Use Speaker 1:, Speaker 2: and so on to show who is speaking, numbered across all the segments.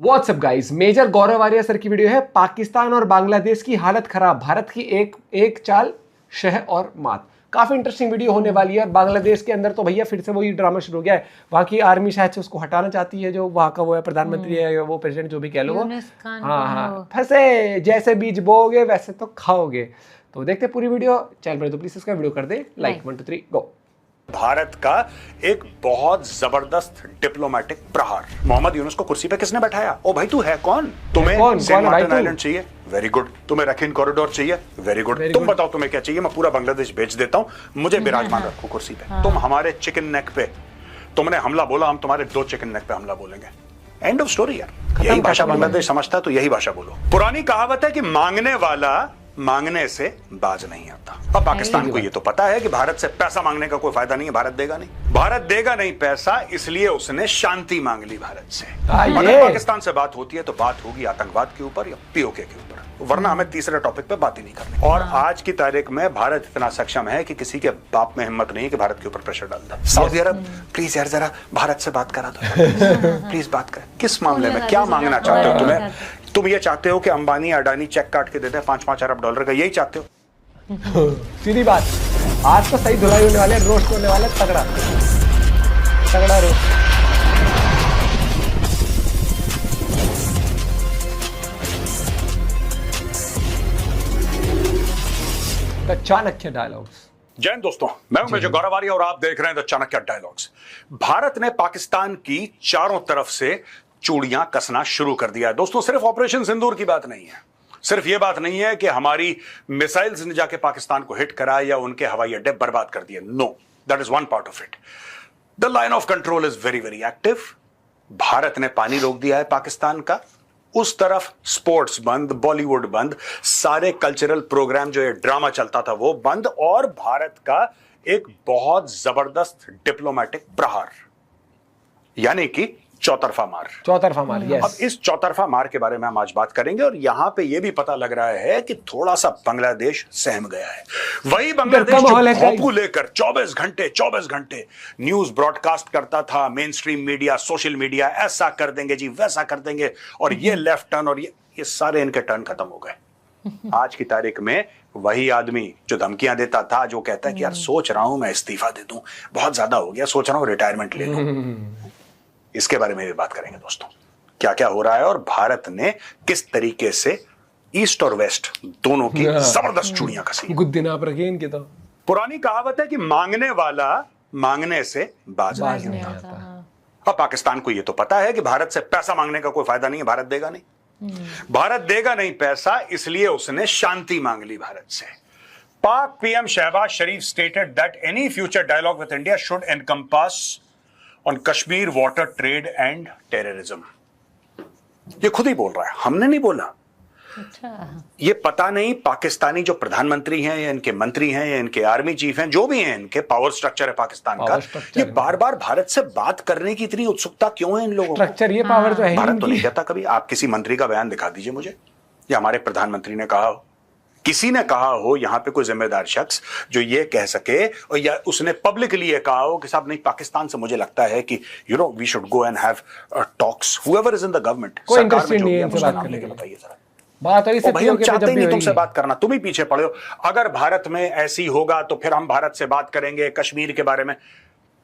Speaker 1: WhatsApp guys, major गौरव Arya sir की video है। पाकिस्तान और बांग्लादेश की हालत खराब, भारत की एक चाल शह और मात। काफी इंटरेस्टिंग वीडियो होने वाली है। बांग्लादेश के अंदर तो भैया फिर से वही ड्रामा शुरू हो गया है। वहाँ की आर्मी शायद से उसको हटाना चाहती है, जो वहाँ का वो है प्रधानमंत्री है, वो प्रेसिडेंट जो भी कह लो वो। हाँ, फंसे जैसे बीज बोओगे वैसे तो खाओगे। तो देखते पूरी वीडियो। चैनल पर तो प्लीज इसका वीडियो कर दे लाइक। 1 2 3 गो।
Speaker 2: भारत का एक बहुत जबरदस्त डिप्लोमेटिक प्रहार। मोहम्मद यूनुस को कुर्सी पे किसने बैठाया? ओ भाई तू है कौन? तुम्हें सेंट मार्टिन आइलैंड चाहिए? Very good. तुम्हें रखीन कॉरिडोर चाहिए? Very good. तुम बताओ तुम्हें क्या चाहिए? मैं पूरा बांग्लादेश बेच देता हूं, मुझे विराजमान रखो कुर्सी पे। तुम हमारे चिकन नेक पे तुमने हमला बोला, हम तुम्हारे 2 चिकन नेक पे हमला बोलेंगे। एंड ऑफ स्टोरी यार। यही भाषा बांग्लादेश समझता है तो यही भाषा बोलो। पुरानी कहावत है कि मांगने वाला मांगने से बाज नहीं आता। अब पाकिस्तान को ये तो पता है कि भारत से पैसा मांगने का कोई फायदा नहीं है, भारत देगा नहीं। भारत देगा नहीं पैसा, इसलिए उसने शांति मांग ली भारत से। अगर पाकिस्तान से बात होती है तो बात होगी आतंकवाद के ऊपर या पीओके के ऊपर, वरना हमें तीसरे टॉपिक पे बात ही नहीं करनी। और आज की तारीख में भारत इतना सक्षम है कि किसी के बाप में हिम्मत नहीं है कि भारत के ऊपर प्रेशर डाल दे। सऊदी अरब प्लीज यार जरा भारत से बात करा दो प्लीज बात करें। किस मामले में क्या मांगना चाहते हो? तुम्हें तुम ये चाहते हो कि अंबानी अडानी चेक काट के देते हैं 5-5 अरब डॉलर का? यही चाहते हो?
Speaker 1: सीधी बात। आज तो सही धुलाई होने वाले, रोस्ट होने वाले, तगड़ा तगड़ा रोस्ट। The Chanakya dialogues.
Speaker 2: जय हिंद दोस्तों, मैं हूं मेजर गौरव आर्या और आप देख रहे हैं द चाणक्य डायलॉग्स। भारत ने पाकिस्तान की चारों तरफ से चूड़ियां कसना शुरू कर दिया है दोस्तों। सिर्फ ऑपरेशन सिंदूर की बात नहीं है, सिर्फ यह बात नहीं है कि हमारी मिसाइल्स ने जाके पाकिस्तान को हिट करा या उनके हवाई अड्डे बर्बाद कर दिए। No, that is one part of it. The line of control is very very active. Bharat ने पानी रोक दिया है पाकिस्तान का, उस तरफ स्पोर्ट्स बंद, बॉलीवुड बंद, सारे कल्चरल प्रोग्राम जो ये ड्रामा चलता था वो बंद, और भारत का एक बहुत जबरदस्त डिप्लोमेटिक प्रहार, यानी कि चौतरफा मार।
Speaker 1: चौतरफा मार, यस।
Speaker 2: अब इस चौतरफा मार के बारे में हम आज बात करेंगे, और यहां पे ये भी पता लग रहा है कि थोड़ा सा बांग्लादेश सहम गया है। वही बांग्लादेश जो भोंपू लेकर 24 घंटे न्यूज ब्रॉडकास्ट करता था, main stream media, social media, ऐसा कर देंगे जी, वैसा कर देंगे, और ये लेफ्ट टर्न और ये सारे इनके टर्न खत्म हो गए। आज की तारीख में वही आदमी जो धमकियां देता था, जो कहता है कि यार सोच रहा हूं मैं इस्तीफा दे दूं, बहुत ज्यादा हो गया, सोच रहा हूं रिटायरमेंट ले लूं, इसके बारे में भी बात करेंगे दोस्तों। क्या क्या हो रहा है और भारत ने किस तरीके से ईस्ट और वेस्ट दोनों की जबरदस्त चूड़ियां कसी।
Speaker 1: गुड दिन आप रखिए इनके तो।
Speaker 2: पुरानी कहावत है कि मांगने वाला मांगने से बाज नहीं आता। अब पाकिस्तान को यह तो पता है कि भारत से पैसा मांगने का कोई फायदा नहीं है, भारत देगा नहीं। भारत देगा नहीं पैसा, इसलिए उसने शांति मांग ली भारत से। Pak PM Shehbaz Sharif stated that any future dialogue with India should encompass on Kashmir water trade and terrorism. ये खुद ही बोल रहा है, हमने नहीं बोला। अच्छा। ये पता नहीं पाकिस्तानी जो प्रधानमंत्री हैं या इनके मंत्री हैं या इनके आर्मी चीफ हैं, जो भी हैं, इनके पावर स्ट्रक्चर है पाकिस्तान का, ये बार बार भारत से बात करने की इतनी उत्सुकता क्यों है इन लोगों को?
Speaker 1: स्ट्रक्चर, ये पावर तो है।
Speaker 2: भारत तो नहीं कहता कभी। आप किसी मंत्री का बयान दिखा दीजिए मुझे, या हमारे प्रधानमंत्री ने कहा हो, किसी ने कहा हो, यहां पे कोई जिम्मेदार शख्स जो ये कह सके, और या उसने पब्लिकली ये कहा हो कि साहब नहीं, पाकिस्तान से मुझे लगता है कि you know we should go and have talks, whoever is in the government.
Speaker 1: कोई इंटरेस्ट नहीं है इनसे बात करने के। बताइए जरा बात है,
Speaker 2: भाई हम चाहते ही नहीं तुमसे बात करना, तुम ही पीछे पड़े हो। अगर भारत में ऐसी होगा तो फिर हम भारत से बात करेंगे कश्मीर के बारे में।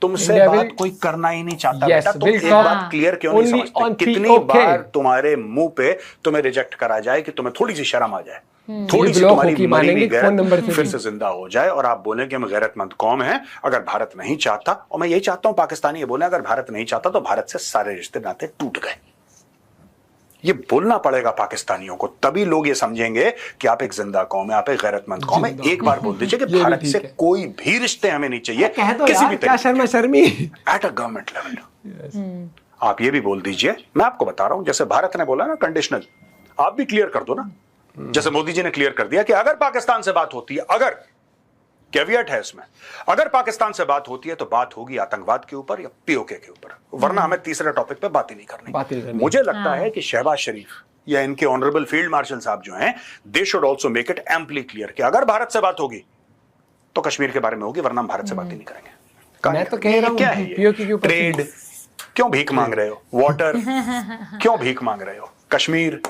Speaker 2: तुमसे बात कोई करना ही नहीं चाहता। बेटा तुम एक बात क्लियर क्यों नहीं समझते? कितनी बार तुम्हारे मुंह पे तुम्हें रिजेक्ट करा जाए कि तुम्हें थोड़ी सी शर्म आ जाए, थोड़ी सी तुम्हारी मरी हुई गैरत फिर से जिंदा हो जाए, और आप बोले कि हम गैरतमंद कौम हैं। अगर भारत नहीं चाहता, और मैं यही चाहता हूं पाकिस्तानी ये बोले, अगर भारत नहीं चाहता तो भारत से सारे रिश्ते नाते टूट गए। ये बोलना पड़ेगा पाकिस्तानियों को, तभी लोग ये समझेंगे कि आप एक जिंदा कौम है, आप एक गैरतमंद कौम है। एक बार बोल दीजिए कि भारत से कोई भी रिश्ते हमें नहीं चाहिए, किसी भी
Speaker 1: क्या शर्मा शर्मी
Speaker 2: एट अ गवर्नमेंट लेवल। आप ये भी बोल दीजिए, मैं आपको बता रहा हूं, जैसे भारत ने बोला ना कंडीशनल, आप भी क्लियर कर दो ना। जैसे मोदी जी ने क्लियर कर दिया कि अगर पाकिस्तान से बात होती है, अगर कैवियट है इसमें, अगर पाकिस्तान से बात होती है तो बात होगी आतंकवाद के ऊपर या पीओके के ऊपर, वरना हमें तीसरे टॉपिक पे बात ही नहीं करनी। मुझे लगता है कि शहबाज शरीफ या इनके ऑनरेबल फील्ड मार्शल साहब जो हैं, they should also make it amply clear कि अगर भारत से बात होगी तो कश्मीर के बारे में होगी, वरना हम भारत से बात ही नहीं करेंगे।
Speaker 1: मैं तो कह रहा हूं
Speaker 2: क्या है ट्रेड, क्यों भीख मांग रहे हो? वाटर क्यों भीख मांग रहे हो? कश्मीर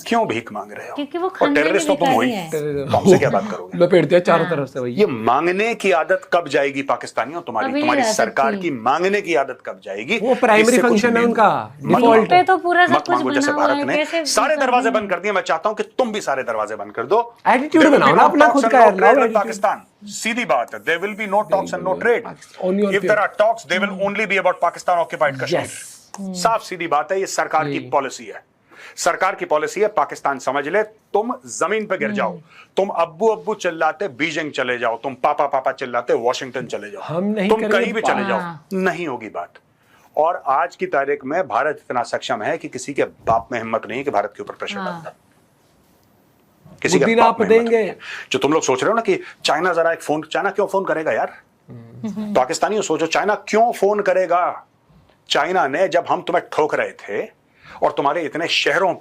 Speaker 2: क्यों भीख मांग रहे हो?
Speaker 3: क्योंकि वो
Speaker 2: और
Speaker 3: खाने में
Speaker 2: टेररिस्ट तो तुम हो ही, तुमसे क्या बात करोगे?
Speaker 1: लपेट दिया चारों तरफ से भैया।
Speaker 2: ये मांगने की आदत कब जाएगी पाकिस्तानियों?
Speaker 3: अभी
Speaker 2: तुम्हारी
Speaker 3: नहीं
Speaker 2: सरकार
Speaker 3: सकती।
Speaker 2: की मांगने की आदत कब जाएगी?
Speaker 1: वो प्राइमरी
Speaker 2: इससे कुछ
Speaker 1: फंक्शन है
Speaker 2: नहीं
Speaker 1: उनका,
Speaker 2: मत
Speaker 1: डिफॉल्ट
Speaker 3: पे तो पूरा सब
Speaker 2: मत
Speaker 3: कुछ
Speaker 2: मांगो। जैसे
Speaker 3: बना हुआ
Speaker 2: भारत
Speaker 3: है,
Speaker 2: ने
Speaker 3: कैसे
Speaker 2: सारे
Speaker 3: कर
Speaker 2: दरवाजे
Speaker 3: देंगे?
Speaker 2: बंद कर दिए, मैं चाहता हूं कि तुम भी सारे दरवाजे बंद कर दो।
Speaker 1: Attitude
Speaker 2: There will
Speaker 1: बनाओ
Speaker 2: be
Speaker 1: ना
Speaker 2: no
Speaker 1: अपना
Speaker 2: talks
Speaker 1: खुद
Speaker 2: and
Speaker 1: का
Speaker 2: no
Speaker 1: यार,
Speaker 2: trade
Speaker 1: लाओ
Speaker 2: with
Speaker 1: attitude।
Speaker 2: पाकिस्तान। सीधी बात है, there will be no talks and no trade.
Speaker 1: Only on
Speaker 2: If there
Speaker 1: paper.
Speaker 2: are talks, they will only be about Pakistan occupied Kashmir.
Speaker 1: Yes.
Speaker 2: साफ सीधी बात है, ये सरकार की पॉलिसी है। सरकार की पॉलिसी है, पाकिस्तान समझ ले, तुम जमीन पे गिर जाओ, तुम अब्बू अब्बू चिल्लाते बीजिंग चले जाओ, तुम पापा पापा चिल्लाते वॉशिंगटन चले जाओ,
Speaker 1: हम नहीं
Speaker 2: तुम
Speaker 1: करेंगे
Speaker 2: कहीं भी चले जाओ, नहीं होगी बात। और आज की तारीख में भारत इतना सक्षम है कि किसी के बाप में हिम्मत नहीं है कि भारत के ऊपर प्रेशर डालता। किसी के
Speaker 1: बुद्धि
Speaker 2: बाप
Speaker 1: नाप
Speaker 2: में हिम्मत
Speaker 1: देंगे।
Speaker 2: नहीं है। जो तुम लोग सोच रहे हो ना कि चाइना जरा एक फोन, चाइना क्यों फोन करेगा यार? पाकिस्तानियों सोचो, चाइना क्यों फोन करेगा? चाइना ने जब हम तुम्हें ठोक रहे थे और तुम्हारे इतने शहरों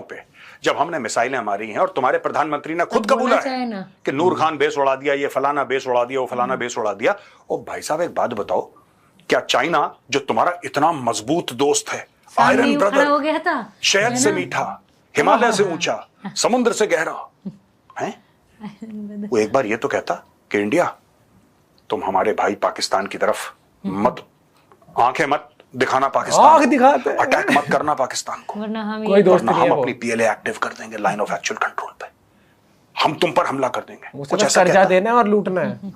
Speaker 2: पे जब हमने मिसाइलें मारी हैं और तुम्हारे प्रधानमंत्री ने खुद कबूला है कि नूर खान बेस उड़ा दिया, ये फलाना बेस उड़ा दिया, वो फलाना बेस उड़ा दिया। ओ भाई साहब एक बात बताओ, क्या चाइना जो तुम्हारा इतना मजबूत दोस्त है, आयरन ब्रदर,
Speaker 3: हो गया था,
Speaker 2: शहद से मीठा, हिमालय से ऊंचा, समुद्र से गहरा है, वो एक बार ये तो कहता कि इंडिया तुम हमारे भाई पाकिस्तान की तरफ मत, आंखें मत दिखाना पाकिस्तान
Speaker 1: आंख
Speaker 2: को,
Speaker 1: दिखाते
Speaker 2: अटैक मत करना पाकिस्तान को,
Speaker 3: वरना हम
Speaker 1: कोई दोस्त
Speaker 2: वरना
Speaker 1: नहीं है
Speaker 2: हम
Speaker 1: वो।
Speaker 2: अपनी पीएलए एक्टिव कर देंगे लाइन ऑफ एक्चुअल कंट्रोल पे, हम तुम पर हमला कर देंगे।
Speaker 1: उसे
Speaker 2: कुछ
Speaker 1: बस
Speaker 2: ऐसा
Speaker 1: कर्जा
Speaker 2: कहता।
Speaker 1: देना है और लूटना है।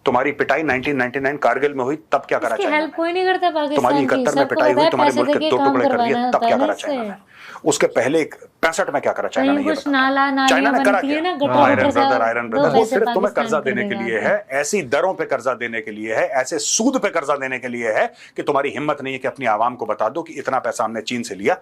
Speaker 2: तुम्हारी पिटाई 1999 कारगिल में हुई, तब क्या करा
Speaker 3: इसकी
Speaker 2: चाइना
Speaker 3: हेल्प
Speaker 2: ने?
Speaker 3: कोई नहीं करता पाकिस्तान
Speaker 2: तुम्हारी
Speaker 3: की,
Speaker 2: 71 में
Speaker 3: सबको
Speaker 2: पिटाई
Speaker 3: पता
Speaker 2: हुई,
Speaker 3: है
Speaker 2: तुम्हारे
Speaker 3: पैसे
Speaker 2: मुल्क के
Speaker 3: देके
Speaker 2: 2
Speaker 3: काम
Speaker 2: टुकड़े कर दिए,
Speaker 3: करवाना
Speaker 2: तब
Speaker 3: होता
Speaker 2: क्या
Speaker 3: है ना
Speaker 2: करा चाइना
Speaker 3: इससे।
Speaker 2: ने? उसके पहले 65 में क्या करा चाइना ने?
Speaker 3: कहीं
Speaker 2: ये
Speaker 3: कुछ
Speaker 2: बताओ।
Speaker 3: नाला
Speaker 2: चाइना
Speaker 3: नालियां
Speaker 2: ने करा
Speaker 3: बनती है
Speaker 2: क्या?
Speaker 3: ना, गटर
Speaker 2: आयरन
Speaker 3: वटर
Speaker 2: ब्रदर,
Speaker 3: सा,
Speaker 2: आयरन
Speaker 3: दो
Speaker 2: ब्रदर, वो
Speaker 3: पैसे
Speaker 2: सिर्फ तुम्हें
Speaker 3: पाकिस्तान
Speaker 2: कर्जा
Speaker 3: को
Speaker 2: देने के
Speaker 3: देगा।
Speaker 2: लिए है, ऐसी दरों पे कर्जा देने के लिए है, ऐसे सूद पे कर्जा देने के लिए है कि तुम्हारी हिम्मत नहीं है कि अपनी आवाम को बता दो कि इतना पैसा हमने चीन से लिया,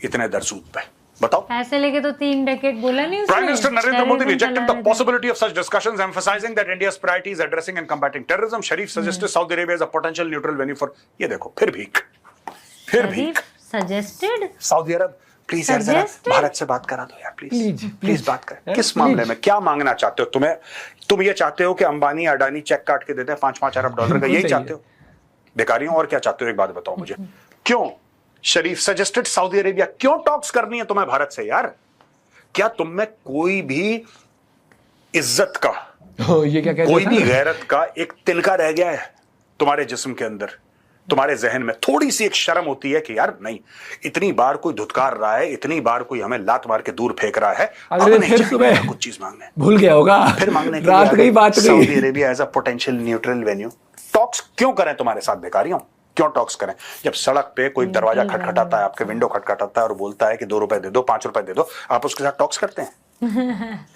Speaker 2: इतने दर सूद पे। बताओ।
Speaker 3: ऐसे लेके तो 3 डेकेड बोला नहीं उसने।
Speaker 2: Prime Minister Narendra Modi
Speaker 3: Terrorism
Speaker 2: rejected
Speaker 3: फैला
Speaker 2: the
Speaker 3: रहे थे।
Speaker 2: possibility of such discussions, emphasizing that India's priority is addressing and combating terrorism. Sharif suggested Saudi Arabia as a potential neutral venue for, ये देखो फिर भीख।
Speaker 3: सजेस्टेड
Speaker 2: सऊदी अरब प्लीज यार जरा
Speaker 3: Suggested?
Speaker 2: Bharat से बात करा दो यार, प्लीज प्लीज बात कर।
Speaker 1: Yeah,
Speaker 2: किस
Speaker 1: please.
Speaker 2: मामले में क्या मांगना चाहते हो? तुम ये चाहते हो कि अंबानी अडानी चेक काट के देते हैं 5-5 अरब डॉलर का, यही
Speaker 1: सही
Speaker 2: चाहते हो? भिखारियों, और क्या चाहते हो? एक बात बताओ मुझे, क्यों शरीफ सजेस्टेड सऊदी अरेबिया, क्यों टॉक्स करनी है तुम्हें भारत से यार? क्या तुम में कोई भी इज्जत का,
Speaker 1: ये क्या कहते
Speaker 2: कोई
Speaker 1: हैं?
Speaker 2: भी गैरत का एक तिनका रह गया है तुम्हारे जिस्म के अंदर, तुम्हारे जहन में? थोड़ी सी एक शर्म होती है कि यार नहीं, इतनी बार कोई धुतकार रहा है, इतनी बार कोई हमें लात मार के दूर फेंक रहा है, अब
Speaker 1: अगले दिन
Speaker 2: नहीं
Speaker 1: फिर
Speaker 2: चाहिए
Speaker 1: सुबह
Speaker 2: कुछ चीज मांगने,
Speaker 1: भूल गया होगा,
Speaker 2: फिर मांगने के
Speaker 1: रात
Speaker 2: लिए
Speaker 1: गई बात
Speaker 2: सऊदी
Speaker 1: गई।
Speaker 2: Arabia as a potential neutral venue. Talks क्यों करें तुम्हारे साथ भिखारियों? क्यों टॉक्स करें? जब सड़क पे कोई दरवाजा खटखटाता है, आपके विंडो खटखटाता है और बोलता है कि 2 रुपए दे दो, 5 रुपए दे दो, आप उसके साथ टॉक्स करते हैं?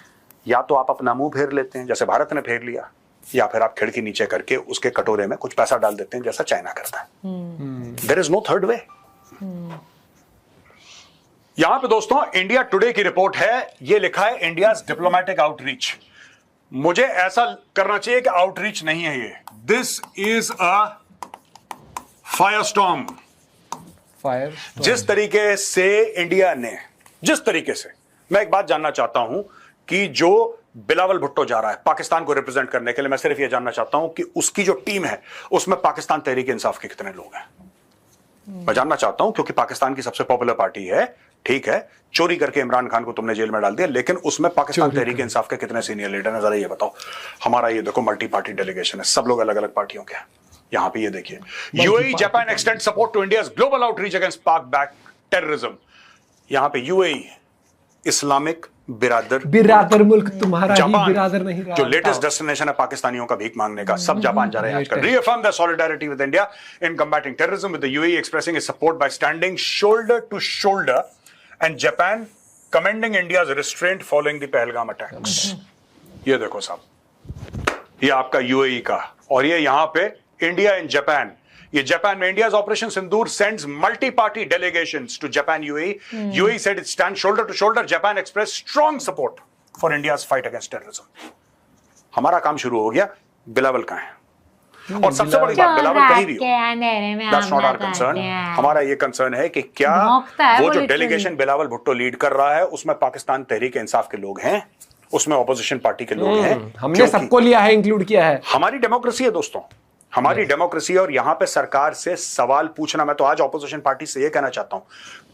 Speaker 2: या तो आप अपना मुंह फेर लेते हैं जैसे भारत ने फेर लिया, या फिर आप खिड़की नीचे करके उसके कटोरे में कुछ पैसा डाल देते हैं जैसा चाइना करता है। There is no third way. यहां पे दोस्तों इंडिया टुडे की रिपोर्ट है, ये लिखा है इंडियाज डिप्लोमेटिक आउटरीच। मुझे ऐसा करना चाहिए कि आउटरीच नहीं है ये, दिस इज अ फायरस्टॉर्म।
Speaker 1: फायर
Speaker 2: जिस तरीके से इंडिया ने, जिस तरीके से, मैं एक बात जानना चाहता हूं कि जो बिलावल भुट्टो जा रहा है पाकिस्तान को रिप्रेजेंट करने के लिए, मैं सिर्फ यह जानना चाहता हूं कि उसकी जो टीम है उसमें पाकिस्तान तहरीक इंसाफ के कितने लोग हैं? मैं जानना चाहता हूं, क्योंकि पाकिस्तान की सबसे पॉपुलर पार्टी है, ठीक है, चोरी करके इमरान खान को तुमने जेल में डाल दिया, लेकिन उसमें पाकिस्तान तहरीक इंसाफ के कितने सीनियर लीडर हैं? जरा ये बताओ। हमारा ये देखो मल्टी पार्टी डेलीगेशन है, सब लोग अलग अलग पार्टियों के हैं। यहां पे ये देखिए, UAE Japan extend support to India's global outreach against Pak backed terrorism. यहां पे यूएई इस्लामिक बिरादर
Speaker 1: मुल्क तुम्हारा ही
Speaker 2: जापान,
Speaker 1: बिरादर नहीं रहा।
Speaker 2: जो लेटेस्ट डेस्टिनेशन है पाकिस्तानियों का भीख मांगने का, सब जापान जा रहे हैं आजकल। Reaffirm their solidarity with India in combating terrorism, with the UAE expressing its support by standing shoulder to shoulder, and Japan commending India's restraint following the Pahalgam attacks. ये देखो साहब, ये आपका यूएई का, और ये यहां पे इंडिया इन जापान। ये जापान में India's operation Sindoor sends multi-party delegations to Japan UAE. UAE said it stands shoulder to shoulder. Japan expressed strong support for India's fight against terrorism. हमारा काम शुरू हो गया, बिलावल कहां है? और सबसे बड़ी बात, बिलावल कहीं भी हो, that's not our concern. हमारा ये कंसर्न है कि क्या वो जो डेलीगेशन बिलावल भुट्टो लीड कर रहा है उसमें पाकिस्तान तहरीक इंसाफ के लोग हैं, उसमें ऑपोजिशन पार्टी के लोग हैं?
Speaker 1: हमने सबको लिया है, इंक्लूड किया है।
Speaker 2: हमारी डेमोक्रेसी है दोस्तों, हमारी डेमोक्रेसी और यहां पे सरकार से सवाल पूछना, मैं तो आज ऑपोजिशन पार्टी से ये कहना चाहता हूं,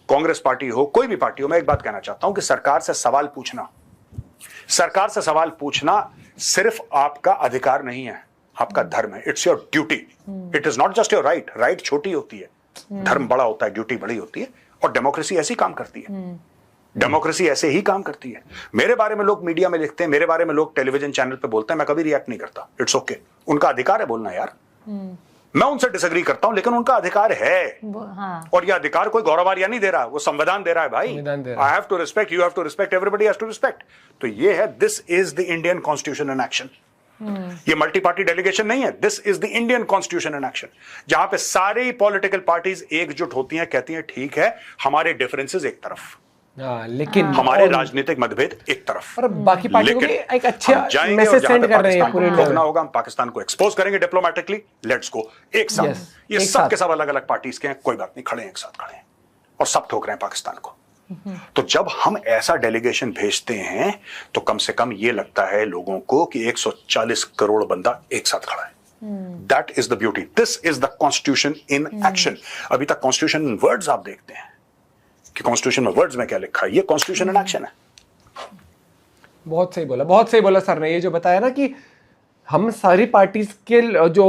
Speaker 2: कांग्रेस पार्टी हो कोई भी पार्टी हो, मैं एक बात कहना चाहता हूं कि सरकार से सवाल पूछना सिर्फ आपका अधिकार नहीं है, आपका धर्म है। It's your duty, it is not just your right. Right छोटी होती है, धर्म बड़ा होता है, ड्यूटी बड़ी होती है, और डेमोक्रेसी ऐसी काम करती है। डेमोक्रेसी ऐसे ही काम करती है। मेरे बारे में लोग मीडिया में लिखते हैं, मेरे बारे में लोग टेलीविजन चैनल पे बोलते हैं, मैं कभी रिएक्ट नहीं करता। इट्स ओके, उनका अधिकार है बोलना यार। मैं उनसे डिसएग्री करता हूं, लेकिन उनका अधिकार है।
Speaker 3: हाँ।
Speaker 2: और यह अधिकार कोई गौरवारिया नहीं दे रहा, वो संविधान दे रहा है भाई। I have to respect, you have to respect, everybody has to respect. तो ये है, this is the Indian constitution in action. ये मल्टी पार्टी डेलीगेशन नहीं है, this is the Indian constitution in action, जहां पे सारी पॉलिटिकल पार्टीज एकजुट होती हैं, कहती हैं ठीक है हमारे डिफरेंसेस एक तरफ,
Speaker 1: लेकिन
Speaker 2: हमारे राजनीतिक मतभेद एक तरफ,
Speaker 1: और बाकी पार्टी को भी एक अच्छा
Speaker 2: जाएंगे
Speaker 1: मैसेज
Speaker 2: और जहां
Speaker 1: सेंड
Speaker 2: पे
Speaker 1: कर रहे हैं
Speaker 2: पाकिस्तान
Speaker 1: पूरे
Speaker 2: को रोकना होगा, हम पाकिस्तान को एक्सपोज करेंगे डिप्लोमेटिकली। लेट्स गो, एक साथ।
Speaker 1: Yes,
Speaker 2: ये
Speaker 1: एक
Speaker 2: सब
Speaker 1: साथ।
Speaker 2: के सब अलग अलग पार्टीज के हैं, कोई बात नहीं, खड़े हैं, एक साथ खड़े हैं और सब ठोक रहे हैं पाकिस्तान को। तो जब हम ऐसा डेलीगेशन भेजते हैं तो कम से कम ये लगता है लोगों को कि 140 करोड़ बंदा एक साथ खड़ा है। That is the beauty, this is the constitution in action. अभी तक कॉन्स्टिट्यूशन इन वर्ड्स आप देखते हैं कि कॉन्स्टिट्यूशन में वर्ड्स में क्या लिखा है, ये कॉन्स्टिट्यूशन इन एक्शन है।
Speaker 1: बहुत सही बोला सर ने। ये जो बताया ना कि हम सारी पार्टीज के जो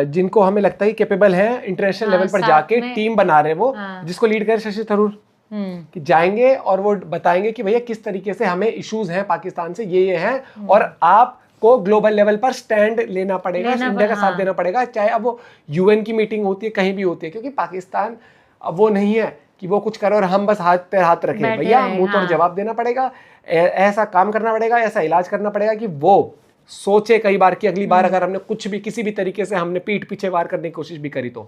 Speaker 1: जिनको हमें लगता है कैपेबल है इंटरनेशनल लेवल पर
Speaker 3: साथ
Speaker 1: जाके
Speaker 3: में-
Speaker 1: टीम बना रहे हैं वो, जिसको लीड करे शशि थरूर, कि जाएंगे और वो बताएंगे कि भैया किस तरीके से हमें इश्यूज हैं पाकिस्तान से, ये हैं, और आपको ग्लोबल लेवल पर स्टैंड लेना पड़ेगा, इंडिया का साथ देना पड़ेगा, चाहे अब वो यूएन की मीटिंग होती है, कहीं भी होती है, क्योंकि पाकिस्तान अब वो नहीं है कि वो कुछ करे और हम बस हाथ पे हाथ रखें।
Speaker 3: बैठे
Speaker 1: भैया
Speaker 3: रहे,
Speaker 1: मुंह तोड़ जवाब देना पड़ेगा, ऐसा काम करना पड़ेगा, ऐसा इलाज करना पड़ेगा कि वो सोचे कई बार कि अगली बार अगर हमने कुछ भी किसी भी तरीके से हमने पीठ पीछे वार करने की कोशिश भी करी तो,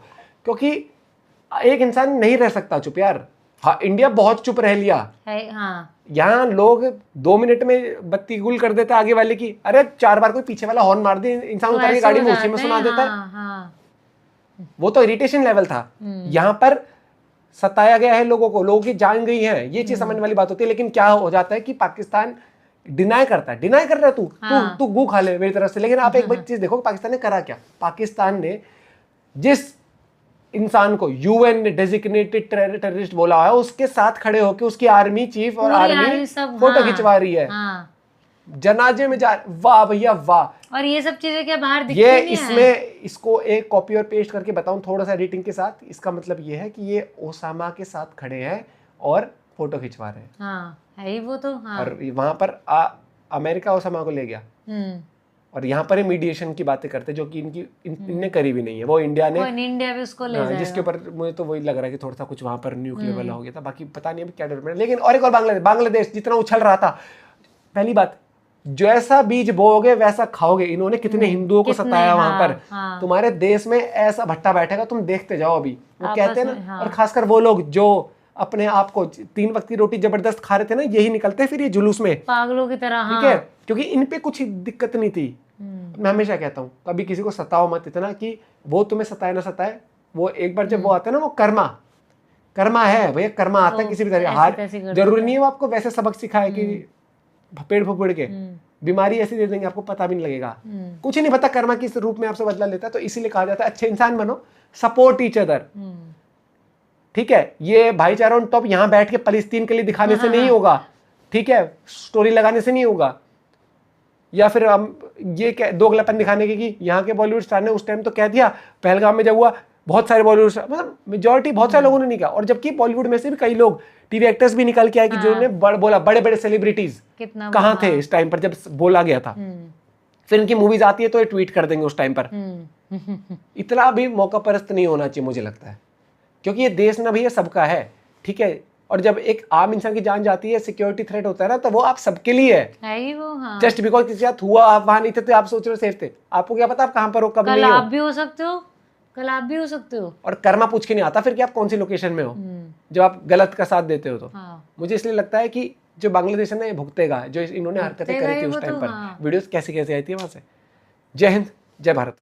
Speaker 1: क्योंकि एक इंसान नहीं रह सकता चुप यार। हाँ, इंडिया बहुत चुप रह लिया।
Speaker 3: हाँ।
Speaker 1: यहाँ लोग 2 मिनट में बत्ती गुल कर देता आगे वाले की, अरे 4 बार कोई पीछे वाला हॉर्न मार दे, इंसान उतर के गाड़ी में उसी में सुना देता है। वो तो इरिटेशन लेवल था। यहाँ पर सताया गया है लोगों को, लोगों की जान गई है, ये चीज समझने वाली बात होती है। लेकिन क्या हो जाता है कि पाकिस्तान डिनाई करता है, डिनाई कर रहा है, तू गू खा ले मेरी तरफ से। लेकिन आप एक चीज देखो, पाकिस्तान ने करा क्या? पाकिस्तान ने जिस इंसान को यूएन ने डेजिग्नेटेड टेररिस्ट बोला है, उसके साथ खड़े होकर उसकी आर्मी चीफ और आर्मी फोटो खिंचवा रही है, जनाजे में जा, वाह भैया वाह।
Speaker 3: और ये सब चीजें क्या बाहर दिखती
Speaker 1: ये
Speaker 3: नहीं
Speaker 1: इसमें
Speaker 3: है?
Speaker 1: इसको एक कॉपी और पेस्ट करके बताऊं थोड़ा सा एडिटिंग के साथ, इसका मतलब ये है कि ये ओसामा के साथ खड़े हैं और फोटो खिंचवा रहे हैं।
Speaker 3: हाँ, है ही वो तो। हाँ।
Speaker 1: और वहां पर अमेरिका ओसामा को ले गया, और यहाँ पर मीडिएशन की बातें करते जो कि इनने करी भी नहीं है। वो इंडिया ने,
Speaker 3: इंडिया भी उसको ले जाएगा।
Speaker 1: जिसके ऊपर मुझे तो वही लग रहा है कि थोड़ा सा कुछ वहां पर न्यूक्लियर वाला हो गया था, बाकी पता नहीं अभी क्या डेवलपमेंट। लेकिन और एक और बांग्लादेश जितना उछल रहा था, पहली बात, जैसा बीज बोओगे वैसा खाओगे। इन्होंने कितने हिंदुओं को सताया वहां पर। तुम्हारे देश में ऐसा भट्टा बैठेगा, तुम देखते जाओ। अभी वो कहते हैं ना, और खासकर वो लोग जो अपने आप को 3 वक्त की रोटी जबरदस्त खा रहे थे ना, यही निकलते फिर ये जुलूस में
Speaker 3: पागलों की तरह।
Speaker 1: ठीक है, क्योंकि इन पे कुछ दिक्कत नहीं थी। मैं हमेशा कहता हूँ कभी किसी को सताओ मत इतना कि वो तुम्हें सताए ना सताए। वो एक बार जब वो आता है ना, वो कर्मा है भैया, कर्मा आता है किसी भी तरह। हार जरूरी नहीं है वो आपको वैसे सबक सिखाए कि पेड़ फुपेड़ के, बीमारी ऐसी दे देंगे आपको पता भी नहीं लगेगा। कुछ ही नहीं पता कर्मा किस रूप में आपसे बदला लेता है। तो इसीलिए कहा जाता है अच्छे इंसान बनो, सपोर्ट ईच अदर। ठीक है, ये भाईचारा ऑन टॉप यहाँ बैठ के फलस्तीन के लिए दिखाने से नहीं होगा, ठीक है, स्टोरी लगाने से नहीं होगा, या फिर हम ये दोगलापन दिखाने के कि यहाँ के बॉलीवुड स्टार ने उस टाइम तो कह दिया, पहलगाम में जब हुआ बहुत सारे बॉलीवुड स्टार, मतलब मेजॉरिटी बहुत सारे लोगों ने नहीं कहा। और जबकि बॉलीवुड में से भी कई लोग टीवी एक्टर्स भी निकल के आए कि जिन्होंने बोला, बड़े बड़े सेलिब्रिटीज कहाँ थे इस टाइम पर जब बोला गया था। फिर इनकी मूवीज आती है तो ये ट्वीट कर देंगे उस टाइम पर। इतना भी मौका परस्त नहीं होना चाहिए मुझे लगता है, क्योंकि ये देश ना भैया सबका है, ठीक है। और जब एक आम इंसान की जान जाती है, सिक्योरिटी थ्रेट होता है ना, तो वो आप सबके लिए है
Speaker 3: ही वो। हाँ।
Speaker 1: जस्ट बिकॉज किसी साथ हुआ, आप वहां नहीं थे तो आप सोच रहे हो सेफ थे, आपको क्या पता आप कहां पर हो, कब नहीं हो।
Speaker 3: आप भी हो सकते हो, कल आप भी हो सकते हो।
Speaker 1: और कर्मा पूछ के नहीं आता फिर कि आप कौन सी लोकेशन में हो जब आप गलत का साथ देते हो। तो मुझे इसलिए लगता है कि जो बांग्लादेश है ना, ये भुगतेगा जो इन्होंने हरकतें करी थी उस टाइम पर। वीडियोस कैसी कैसी आई थी वहां से। जय हिंद, जय भारत।